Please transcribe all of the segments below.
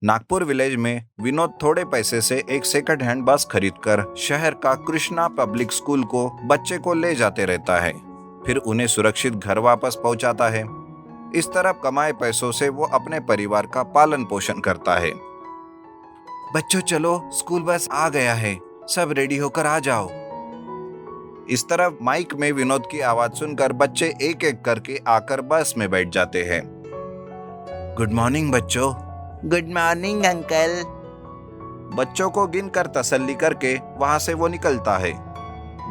Nagpur village में विनोद थोड़े पैसे से एक सेकंड हैंड बस खरीदकर शहर का कृष्णा पब्लिक स्कूल को बच्चे को ले जाते रहता है, फिर उन्हें सुरक्षित घर वापस पहुंचाता है। इस तरह कमाए पैसों से वो अपने परिवार का पालन पोषण करता है। बच्चों चलो, स्कूल बस आ गया है, सब रेडी होकर आ जाओ। इस तरह माइक में विनोद की आवाज सुनकर बच्चे एक एक करके आकर बस में बैठ जाते हैं। गुड मॉर्निंग बच्चों। Good morning uncle. बच्चों को गिनकर तसल्ली करके वहां से वो निकलता है।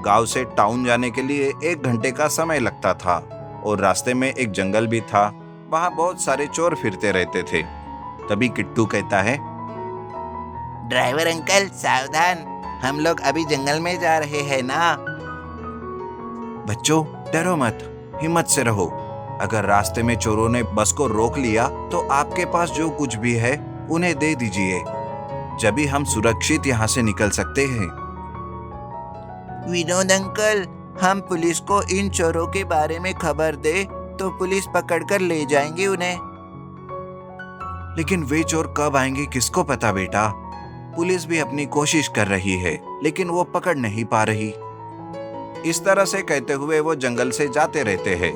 गांव से टाउन जाने के लिए 1 घंटे का समय लगता था और रास्ते में एक जंगल भी था। वहां बहुत सारे चोर फिरते रहते थे। तभी किट्टू कहता है, ड्राइवर अंकल सावधान, हम लोग अभी जंगल में जा रहे हैं ना। बच्चों डरो मत, हिम्मत से रहो। अगर रास्ते में चोरों ने बस को रोक लिया तो आपके पास जो कुछ भी है उन्हें दे दीजिए, जब भी हम सुरक्षित यहाँ से निकल सकते हैं। विनोद अंकल, हम पुलिस को इन चोरों के बारे में खबर दे तो पुलिस पकड़कर ले जाएंगे उन्हें। लेकिन वे चोर कब आएंगे किसको पता बेटा। पुलिस भी अपनी कोशिश कर रही है लेकिन वो पकड़ नहीं पा रही। इस तरह से कहते हुए वो जंगल से जाते रहते हैं।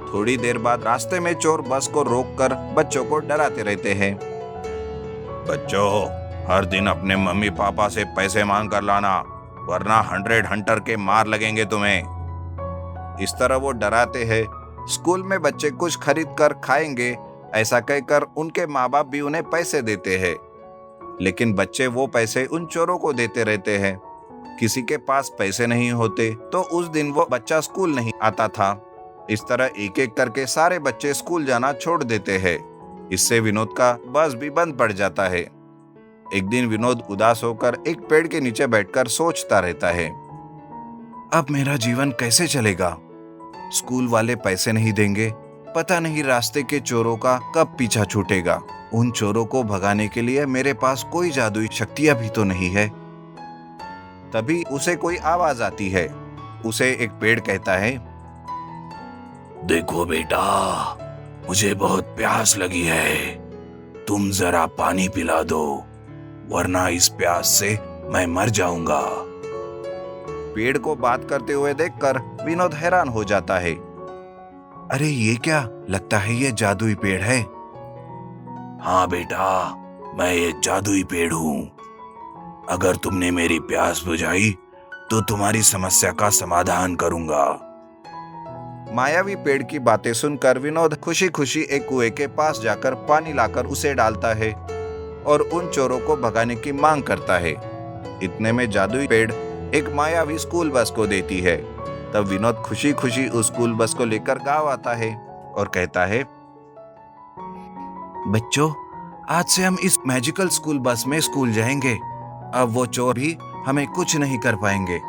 थोड़ी देर बाद रास्ते में चोर बस को रोककर बच्चों को डराते रहते हैं। बच्चों, हर दिन अपने मम्मी पापा से पैसे मांग कर लाना, वरना 100 हंटर के मार लगेंगे तुम्हें। इस तरह वो डराते हैं। स्कूल में बच्चे कुछ खरीद कर खाएंगे ऐसा कहकर उनके माँ बाप भी उन्हें पैसे देते हैं, लेकिन बच्चे वो पैसे उन चोरों को देते रहते हैं। किसी के पास पैसे नहीं होते तो उस दिन वो बच्चा स्कूल नहीं आता था। इस तरह एक एक करके सारे बच्चे स्कूल जाना छोड़ देते हैं। इससे विनोद का बस भी बंद पड़ जाता है। एक दिन विनोद उदास होकर एक पेड़ के नीचे बैठकर सोचता रहता है, अब मेरा जीवन कैसे चलेगा। स्कूल वाले पैसे नहीं देंगे, पता नहीं रास्ते के चोरों का कब पीछा छूटेगा। उन चोरों को भगाने के लिए मेरे पास कोई जादुई शक्तियां भी तो नहीं है। तभी उसे कोई आवाज आती है। उसे एक पेड़ कहता है, देखो बेटा, मुझे बहुत प्यास लगी है, तुम जरा पानी पिला दो, वरना इस प्यास से मैं मर जाऊंगा। पेड़ को बात करते हुए देखकर विनोद हैरान हो जाता है। अरे ये क्या, लगता है ये जादुई पेड़ है। हाँ बेटा, मैं ये जादुई पेड़ हूँ। अगर तुमने मेरी प्यास बुझाई तो तुम्हारी समस्या का समाधान करूंगा। मायावी पेड़ की बातें सुनकर विनोद खुशी खुशी एक कुएं के पास जाकर पानी लाकर उसे डालता है और उन चोरों को भगाने की मांग करता है। इतने में जादुई पेड़ एक मायावी स्कूल बस को देती है। तब विनोद खुशी खुशी उस स्कूल बस को लेकर गांव आता है और कहता है, बच्चों आज से हम इस मैजिकल स्कूल बस में स्कूल जाएंगे। अब वो चोर भी हमें कुछ नहीं कर पाएंगे।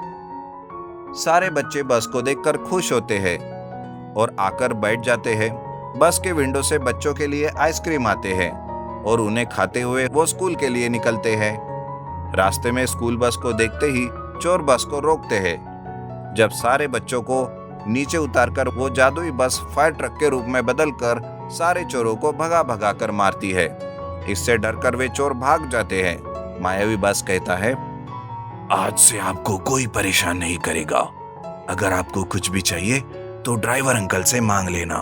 सारे बच्चे बस को देखकर खुश होते हैं और आकर बैठ जाते हैं। बस के विंडो से बच्चों के लिए आइसक्रीम आते हैं और उन्हें खाते हुए वो स्कूल के लिए निकलते हैं। रास्ते में स्कूल बस को देखते ही चोर बस को रोकते हैं। जब सारे बच्चों को नीचे उतारकर वो जादुई बस फायर ट्रक के रूप में बदलकर सारे चोरों को भगा भगा कर मारती है। इससे डरकर वे चोर भाग जाते हैं। मायावी बस कहता है, आज से आपको कोई परेशान नहीं करेगा। अगर आपको कुछ भी चाहिए तो ड्राइवर अंकल से मांग लेना।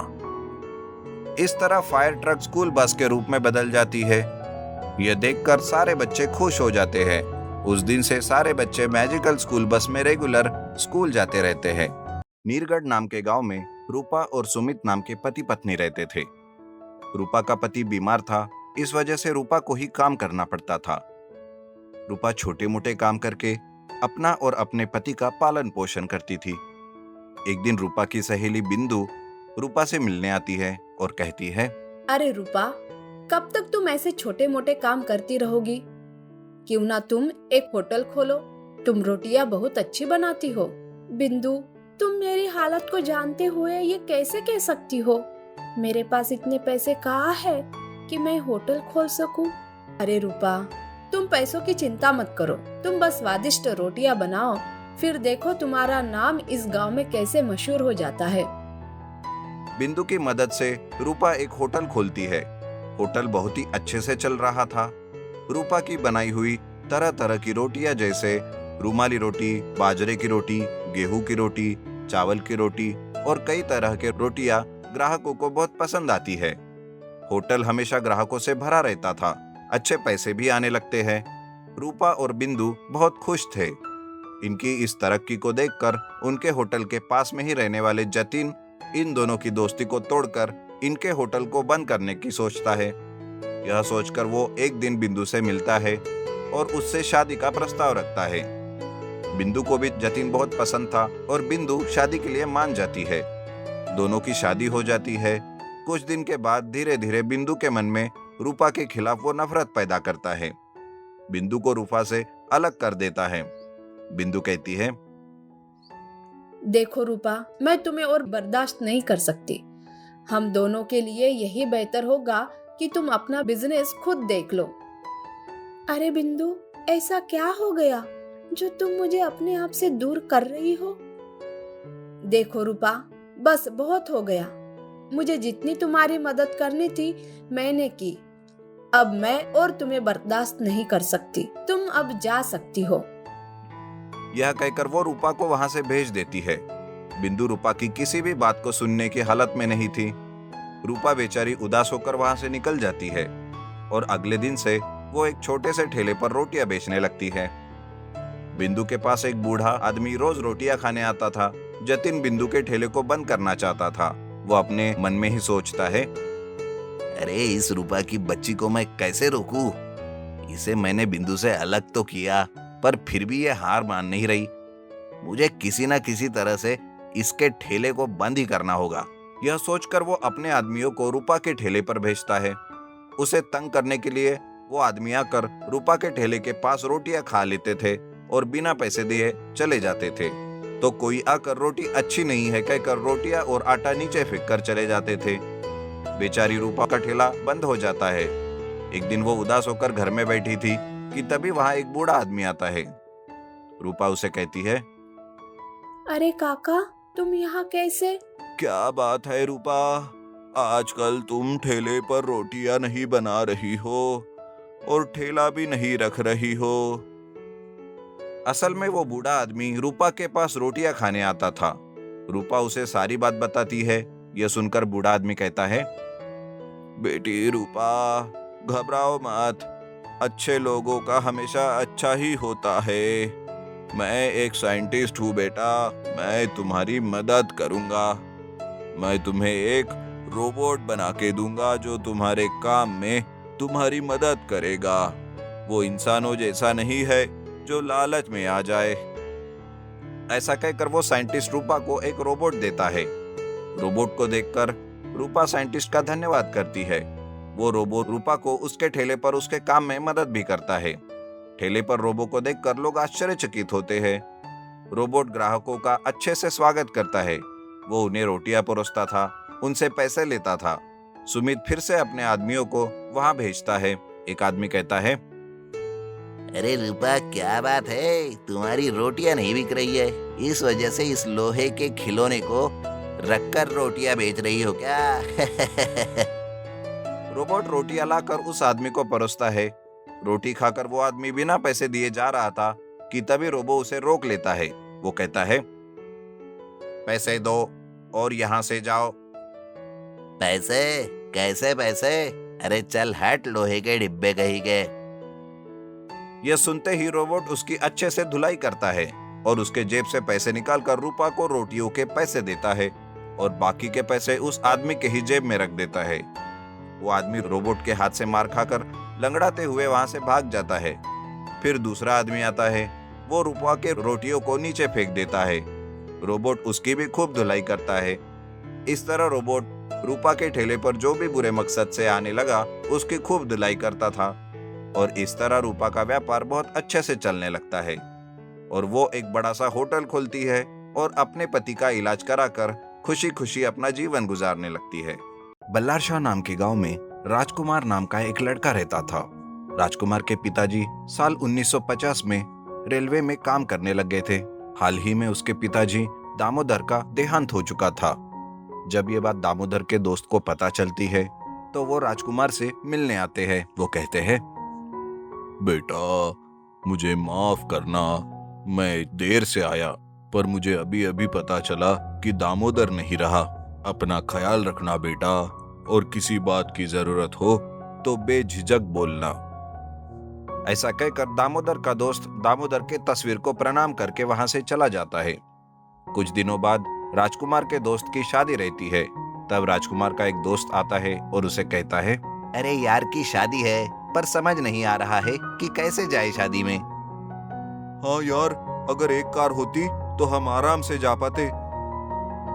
इस तरह फायर ट्रक स्कूल बस के रूप में बदल जाती है। यह देखकर सारे बच्चे खुश हो जाते हैं। उस दिन से सारे बच्चे मैजिकल स्कूल बस में रेगुलर स्कूल जाते रहते हैं। नीरगढ़ नाम के गांव में रूपा और सुमित नाम के पति पत्नी रहते थे। रूपा का पति बीमार था, इस वजह से रूपा को ही काम करना पड़ता था। रूपा छोटे मोटे काम करके अपना और अपने पति का पालन पोषण करती थी। एक दिन रूपा की सहेली बिंदु रूपा से मिलने आती है और कहती है, अरे रूपा, कब तक तुम ऐसे छोटे मोटे काम करती रहोगी? क्यों ना तुम एक होटल खोलो, तुम रोटियां बहुत अच्छी बनाती हो। बिंदु, तुम मेरी हालत को जानते हुए ये कैसे कह सकती हो? मेरे पास इतने पैसे कहाँ है कि मैं होटल खोल सकूं? अरे रूपा, तुम पैसों की चिंता मत करो, तुम बस स्वादिष्ट रोटियां बनाओ, फिर देखो तुम्हारा नाम इस गांव में कैसे मशहूर हो जाता है। बिंदु की मदद से रूपा एक होटल खोलती है। होटल बहुत ही अच्छे से चल रहा था। रूपा की बनाई हुई तरह तरह की रोटियां जैसे रुमाली रोटी, बाजरे की रोटी, गेहूं की रोटी, चावल की रोटी और कई तरह के रोटियां ग्राहकों को बहुत पसंद आती है। होटल हमेशा ग्राहकों से भरा रहता था, अच्छे पैसे भी आने लगते हैं। रूपा और बिंदु बहुत खुश थे। इनकी इस तरक्की को देखकर उनके होटल के पास में ही रहने वाले जतिन इन दोनों की दोस्ती को तोड़कर इनके होटल को बंद करने की सोचता है। यह सोचकर वो एक दिन बिंदु से मिलता है और उससे शादी का प्रस्ताव रखता है। बिंदु को भी जतिन बहुत पसंद था और बिंदु शादी के लिए मान जाती है। दोनों की शादी हो जाती है। कुछ दिन के बाद धीरे धीरे बिंदु के मन में रूपा के खिलाफ वो नफरत पैदा करता है। बिंदु को रूपा से अलग कर देता है। बिंदु कहती है, देखो रूपा, मैं तुम्हें और बर्दाश्त नहीं कर सकती। हम दोनों के लिए यही बेहतर होगा कि तुम अपना बिजनेस खुद देख लो। अरे बिंदु, ऐसा क्या हो गया जो तुम मुझे अपने आप से दूर कर रही हो? देखो रूपा, बस बहुत हो गया। मुझे जितनी तुम्हारी मदद करनी थी मैंने की। अब मैं और तुम्हें बर्दाश्त नहीं कर सकती। तुम अब जा सकती हो। यह कहकर वो रूपा को वहां से भेज देती है। बिंदु रूपा की किसी भी बात को सुनने की हालत में नहीं थी। रूपा बेचारी उदास होकर वहां से निकल जाती है और अगले दिन से वो एक छोटे से ठेले पर रोटियां बेचने लगती है। बिंदु के पास एक बूढ़ा आदमी रोज रोटियां खाने आता था। जतिन बिंदु के ठेले को बंद करना चाहता था। वो अपने मन में ही सोचता है, अरे इस रूपा की बच्ची को मैं कैसे रोकूं? इसे मैंने बिंदु से अलग तो किया, पर फिर भी ये हार मान नहीं रही। मुझे किसी न किसी तरह से इसके ठेले को बंद ही करना होगा। यह सोचकर वो अपने आदमियों को रूपा के ठेले पर भेजता है। उसे तंग करने के लिए वो आदमी आकर रूपा के ठेले के पास रोटियां खा लेते थे और बिना पैसे दिए चले जाते थे। तो कोई आकर रोटी अच्छी नहीं है कहकर रोटियां और आटा नीचे फेंक कर चले जाते थे। बेचारी रूपा का ठेला बंद हो जाता है। एक दिन वो उदास होकर घर में बैठी थी कि तभी वहां एक बूढ़ा आदमी आता है। रूपा उसे कहती है, अरे काका, तुम यहाँ कैसे? क्या बात है रूपा, आजकल तुम ठेले पर रोटियां नहीं बना रही हो और ठेला भी नहीं रख रही हो। असल में वो बूढ़ा आदमी रूपा के पास रोटियां खाने आता था। रूपा उसे सारी बात बताती है। यह सुनकर बूढ़ा आदमी कहता है, बेटी रूपा, घबराओ मत, अच्छे लोगों का हमेशा अच्छा ही होता है। मैं एक साइंटिस्ट हूँ बेटा, मैं तुम्हारी मदद करूंगा। मैं तुम्हें एक रोबोट बना के दूंगा जो तुम्हारे काम में तुम्हारी मदद करेगा। वो इंसानों जैसा नहीं है जो लालच में आ जाए। ऐसा कहकर वो साइंटिस्ट रूपा को एक रोबोट देता है। रोबोट को देखकर रूपा साइंटिस्ट का धन्यवाद करती है। वो रोबोट रूपा को उसके ठेले पर उसके काम में मदद भी करता है। ठेले पर रोबोट को देखकर लोग आश्चर्यचकित होते हैं। रोबोट ग्राहकों का अच्छे से स्वागत करता है। वो उन्हें रोटियां परोसता था, उनसे पैसे लेता था। सुमित फिर से अपने आदमियों को वहां भेजता है। एक आदमी कहता है, अरे रूपा, क्या बात है, तुम्हारी रोटियां नहीं बिक रही है, इस वजह से इस लोहे के खिलौने को रखकर रोटियां बेच रही हो क्या? रोबोट रोटियां लाकर उस आदमी को परोसता है। रोटी खाकर वो आदमी बिना पैसे दिए जा रहा था कि तभी रोबो उसे रोक लेता है। वो कहता है, पैसे दो और यहाँ से जाओ। पैसे? कैसे पैसे? अरे चल हट, लोहे के डिब्बे कहीं के। यह सुनते ही रोबोट उसकी अच्छे से धुलाई करता है और उसके जेब से पैसे निकालकर रूपा को रोटियों के पैसे देता है और बाकी के पैसे उस आदमी के ही जेब में रख देता है। वो आदमी रोबोट के हाथ से मार खाकर लंगड़ाते हुए वहां से भाग जाता है। फिर दूसरा आदमी आता है। वो रूपा के रोटियों को नीचे फेंक देता है। रोबोट उसकी भी खूब धुलाई करता है। इस तरह रोबोट रूपा के ठेले पर जो भी बुरे मकसद से आने लगा उसकी खूब धुलाई करता था और इस तरह रूपा का व्यापार बहुत अच्छे से चलने लगता है और वो एक बड़ा सा होटल खोलती है और अपने पति का इलाज कराकर खुशी खुशी अपना जीवन गुजारने लगती है। बल्लार शाह नाम के गांव में राजकुमार नाम का एक लड़का रहता था। राजकुमार के पिताजी साल 1950 में रेलवे में काम करने लग गए थे। हाल ही में उसके पिताजी दामोदर का देहांत हो चुका था। जब ये बात दामोदर के दोस्त को पता चलती है तो वो राजकुमार से मिलने आते हैं। वो कहते हैं, बेटा, मुझे माफ करना, मैं देर से आया, पर मुझे अभी अभी पता चला कि दामोदर नहीं रहा। अपना ख्याल रखना बेटा, और किसी बात की जरूरत हो तो बेझिझक बोलना। ऐसा कहकर दामोदर का दोस्त दामोदर के तस्वीर को प्रणाम करके वहां से चला जाता है। कुछ दिनों बाद राजकुमार के दोस्त की शादी रहती है। तब राजकुमार का एक दोस्त आता है और उसे कहता है, अरे यार की शादी है, पर समझ नहीं आ रहा है कि कैसे जाए शादी में। हाँ यार, अगर एक कार होती तो हम आराम से जा पाते।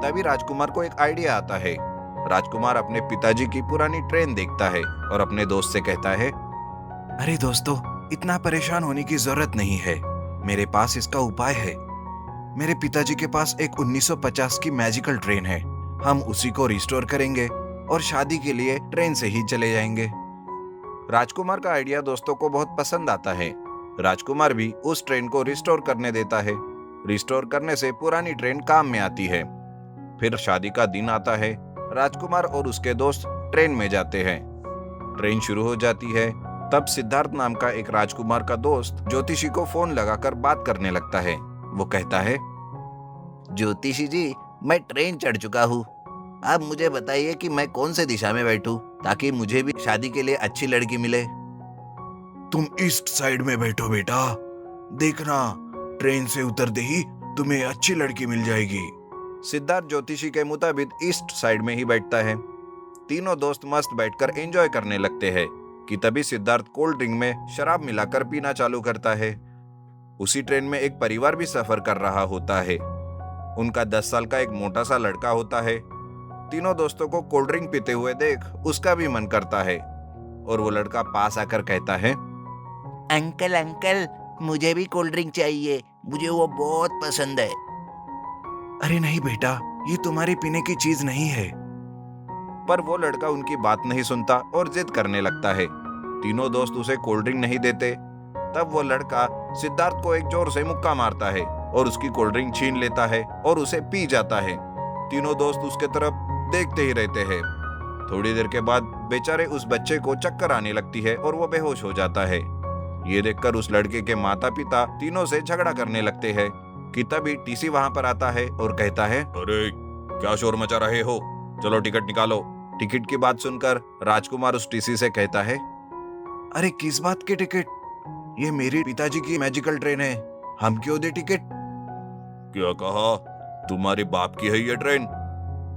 तभी राजकुमार को एक आइडिया आता है। राजकुमार अपने पिताजी की पुरानी ट्रेन देखता है और अपने दोस्त से कहता है, अरे दोस्तों, इतना परेशान होने की जरूरत नहीं है, मेरे पास इसका उपाय है। मेरे पिताजी के पास एक 1950 की मैजिकल ट्रेन है, हम उसी को रिस्टोर करेंगे और शादी के लिए ट्रेन से ही चले जाएंगे। राजकुमार का आइडिया दोस्तों को बहुत पसंद आता है। राजकुमार भी उस ट्रेन को रिस्टोर करने देता है। रिस्टोर करने से पुरानी ट्रेन काम में आती है। फिर शादी का दिन आता है। राजकुमार और उसके दोस्त ट्रेन में जाते हैं। ट्रेन शुरू हो जाती है। तब सिद्धार्थ नाम का एक राजकुमार का दोस्त ज्योतिषी को फोन लगाकर बात करने लगता है। वो कहता है, ज्योतिषी जी, मैं ट्रेन चढ़ चुका हूँ। अब मुझे बताइए कि मैं कौन से दिशा में बैठूं ताकि मुझे भी शादी के लिए अच्छी लड़की मिले। तुम ईस्ट साइड में बैठो बेटा, देखना ट्रेन से उतरते ही तुम्हें अच्छी लड़की मिल जाएगी। सिद्धार्थ ज्योतिषी के मुताबिक ईस्ट साइड में ही बैठता है। तीनों दोस्त मस्त बैठकर एंजॉय करने लगते हैं कि तभी सिद्धार्थ कोल्ड ड्रिंक में शराब मिलाकर पीना चालू करता है। उसी ट्रेन में एक परिवार भी सफर कर रहा होता है। उनका 10 साल का एक मोटा सा लड़का होता है। तीनों दोस्तों को कोल्ड ड्रिंक पीते हुए देख उसका भी मन करता है और वो लड़का पास आकर कहता है, अंकल अंकल, मुझे भी कोल्ड ड्रिंक चाहिए, मुझे वो बहुत पसंद है। अरे नहीं बेटा, ये तुम्हारे पीने की चीज नहीं है। पर वो लड़का उनकी बात नहीं सुनता और जिद करने लगता है। तीनों दोस्त उसे कोल्ड ड्रिंक नहीं देते। तब वो लड़का सिद्धार्थ को एक जोर से मुक्का मारता है और उसकी कोल्ड ड्रिंक छीन लेता है और उसे पी जाता है। तीनों दोस्त उसके तरफ देखते ही रहते हैं। थोड़ी देर के बाद बेचारे उस बच्चे को चक्कर आने लगती है और वो बेहोश हो जाता है। ये देखकर उस लड़के के माता पिता तीनों से झगड़ा करने लगते हैं कि तभी टीसी वहां पर आता है और कहता है, अरे क्या शोर मचा रहे हो, चलो टिकट निकालो। टिकट की बात सुनकर राजकुमार उस टीसी से कहता है, अरे किस बात की टिकट, ये मेरी पिताजी की मैजिकल ट्रेन है, हम क्यों दे टिकट। क्या कहा, तुम्हारे बाप की है ये ट्रेन?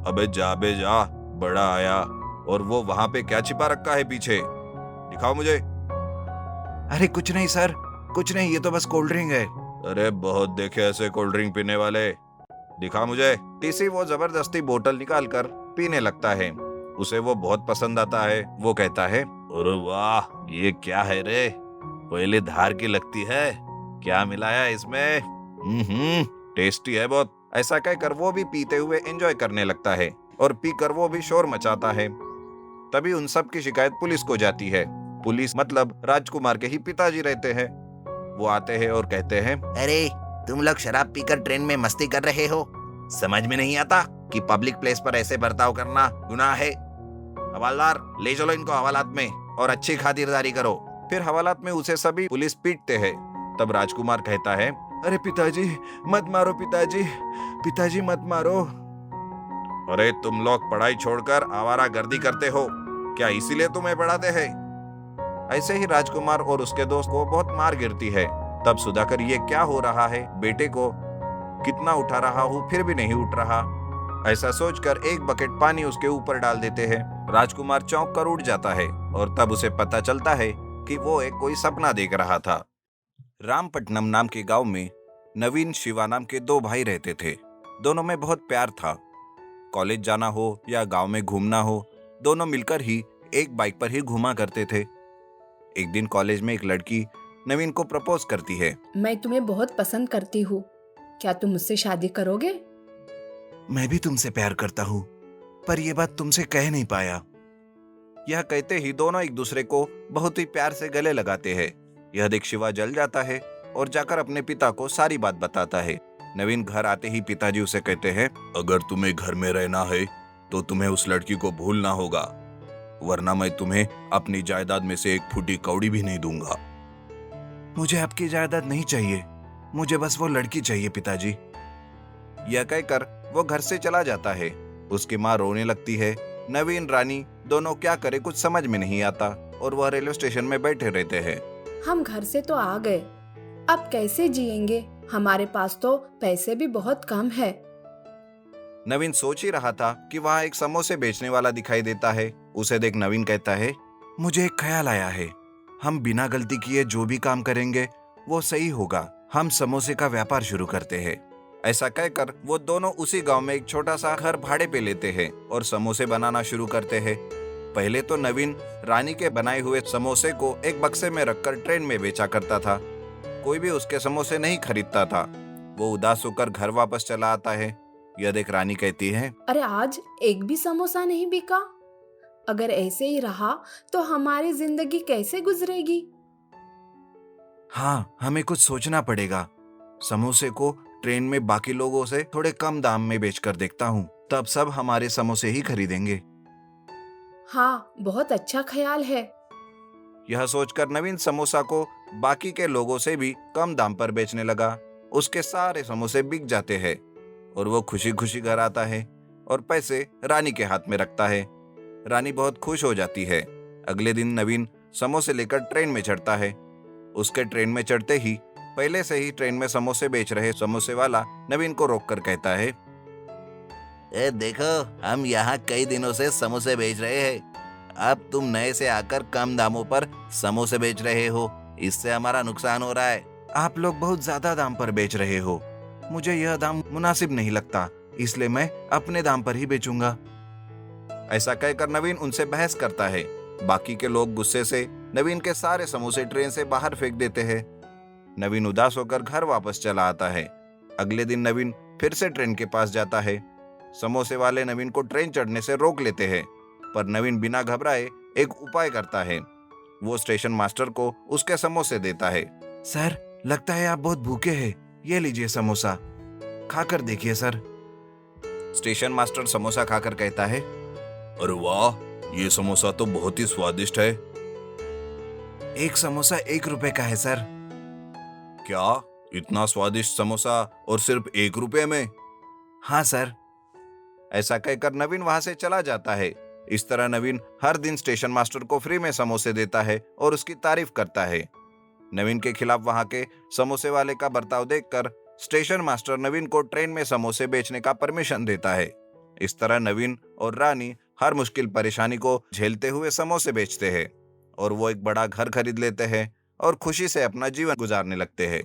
अबे जा बे जा, बड़ा आया। और वो वहां पे क्या छिपा रखा है पीछे, दिखाओ मुझे। अरे कुछ नहीं सर, कुछ नहीं, ये तो बस कोल्ड ड्रिंक है। अरे बहुत देखे ऐसे कोल्ड ड्रिंक पीने वाले, दिखा मुझे। टीसी वो जबरदस्ती बोतल निकालकर पीने लगता है। उसे वो बहुत पसंद आता है। वो कहता है, अरे वाह, ये क्या है रे, पहले धार की लगती है, क्या मिलाया इसमें? टेस्टी है बहुत। ऐसा कहकर वो भी पीते हुए एंजॉय करने लगता है और पीकर वो भी शोर मचाता है। तभी उन सब की शिकायत पुलिस को जाती है। पुलिस मतलब राजकुमार के ही पिताजी रहते हैं। वो आते हैं और कहते हैं, अरे तुम लोग शराब पीकर ट्रेन में मस्ती कर रहे हो, समझ में नहीं आता कि पब्लिक प्लेस पर ऐसे बर्ताव करना गुनाह है। हवालदार, ले चलो इनको हवालात में और अच्छी खातिरदारी करो। फिर हवालात में उसे सभी पुलिस पीटते हैं। तब राजकुमार कहता है, अरे पिताजी मत मारो, पिताजी पिताजी मत मारो। अरे तुम लोग पढ़ाई छोड़कर आवारागर्दी करते हो क्या, इसीलिए तुम्हें पढ़ाते हैं? ऐसे ही राजकुमार और उसके दोस्त को बहुत मार गिरती है। तब सुधाकर, ये क्या हो रहा है, बेटे को कितना उठा रहा हूँ फिर भी नहीं उठ रहा। ऐसा सोचकर एक बकेट पानी उसके ऊपर डाल देते हैं। राजकुमार चौंक कर उठ जाता है और तब उसे पता चलता है कि वो एक कोई सपना देख रहा था। रामपट्टनम नाम के गांव में नवीन शिवा नाम के 2 भाई रहते थे। दोनों में बहुत प्यार था। कॉलेज जाना हो या गांव में घूमना हो, दोनों मिलकर ही एक बाइक पर ही घूमा करते थे। एक दिन कॉलेज में एक लड़की नवीन को प्रपोज करती है। मैं तुम्हें बहुत पसंद करती हूँ, क्या तुम मुझसे शादी करोगे? मैं भी तुमसे प्यार करता हूँ, पर यह बात तुमसे कह नहीं पाया। यह कहते ही दोनों एक दूसरे को बहुत ही प्यार से गले लगाते हैं। यह देख शिवा जल जाता है और जाकर अपने पिता को सारी बात बताता है। नवीन घर आते ही पिताजी उसे कहते हैं, अगर तुम्हें घर में रहना है तो तुम्हें उस लड़की को भूलना होगा, वरना मैं तुम्हें अपनी जायदाद में से एक फूटी कौड़ी भी नहीं दूंगा। मुझे आपकी जायदाद नहीं चाहिए, मुझे बस वो लड़की चाहिए पिताजी। यह कहकर वो घर से चला जाता है। उसकी माँ रोने लगती है। नवीन रानी दोनों क्या करे कुछ समझ में नहीं आता और वह रेलवे स्टेशन में बैठे रहते हैं। हम घर से तो आ गए, अब कैसे जिएंगे? हमारे पास तो पैसे भी बहुत कम है। नवीन सोच ही रहा था कि वहाँ एक समोसे बेचने वाला दिखाई देता है। उसे देख नवीन कहता है, मुझे एक ख्याल आया है, हम बिना गलती किए जो भी काम करेंगे वो सही होगा। हम समोसे का व्यापार शुरू करते हैं। ऐसा कहकर वो दोनों उसी गांव में एक छोटा सा घर भाड़े पे लेते हैं और समोसे बनाना शुरू करते हैं। पहले तो नवीन रानी के बनाए हुए समोसे को एक बक्से में रखकर ट्रेन में बेचा करता था। कोई भी उसके समोसे नहीं खरीदता था। वो उदास होकर घर वापस चला आता है। यह देख रानी कहती है, अरे आज एक भी समोसा नहीं बिका। अगर ऐसे ही रहा तो हमारी जिंदगी कैसे गुजरेगी? हाँ, हमें कुछ सोचना पड़ेगा। समोसे को ट्रेन में बाकी लोगों से थोड़े कम दाम में बेचकर देखता हूँ, तब सब हमारे समोसे ही खरीदेंगे। हाँ, बहुत अच्छा ख्याल है। यह सोचकर नवीन समोसा को बाकी के लोगों से भी कम दाम पर बेचने लगा। उसके सारे समोसे बिक जाते हैं और वो खुशी खुशी घर आता है और पैसे रानी के हाथ में रखता है। रानी बहुत खुश हो जाती है। अगले दिन नवीन समोसे लेकर ट्रेन में चढ़ता है। उसके ट्रेन में चढ़ते ही पहले से ही ट्रेन में समोसे बेच रहे समोसे वाला नवीन को रोककर कहता है, ए देखो, हम यहाँ कई दिनों से समोसे बेच रहे हैं। अब तुम नए से आकर कम दामों पर समोसे बेच रहे हो, इससे हमारा नुकसान हो रहा है। आप लोग बहुत ज्यादा दाम पर बेच रहे हो, मुझे यह दाम मुनासिब नहीं लगता, इसलिए मैं अपने दाम पर ही बेचूंगा। ऐसा कहकर नवीन उनसे बहस करता है। बाकी के लोग गुस्से से नवीन के सारे समोसे ट्रेन से बाहर फेंक देते हैं। नवीन उदास होकर घर वापस चला आता है। अगले दिन नवीन फिर से ट्रेन के पास जाता है। समोसे वाले नवीन को ट्रेन चढ़ने से रोक लेते हैं, पर नवीन बिना घबराए एक उपाय करता है। वो स्टेशन मास्टर को उसके समोसे देता है। सर, लगता है आप बहुत भूखे हैं, ये लीजिए समोसा, खाकर देखिए सर। स्टेशन मास्टर समोसा खाकर कहता है, अरे वाह, ये समोसा तो बहुत ही स्वादिष्ट है। एक समोसा 1 रुपए का है सर। क्या, इतना स्वादिष्ट समोसा और सिर्फ 1 रुपए में? हाँ सर। ऐसा कहकर नवीन वहां से चला जाता है। इस तरह नवीन हर दिन स्टेशन मास्टर को फ्री में समोसे देता है और उसकी तारीफ करता है। नवीन के खिलाफ वहां के समोसे वाले का बर्ताव देखकर स्टेशन मास्टर नवीन को ट्रेन में समोसे बेचने का परमिशन देता है। इस तरह नवीन और रानी हर मुश्किल परेशानी को झेलते हुए समोसे बेचते हैं और वो एक बड़ा घर खरीद लेते हैं और खुशी से अपना जीवन गुजारने लगते हैं।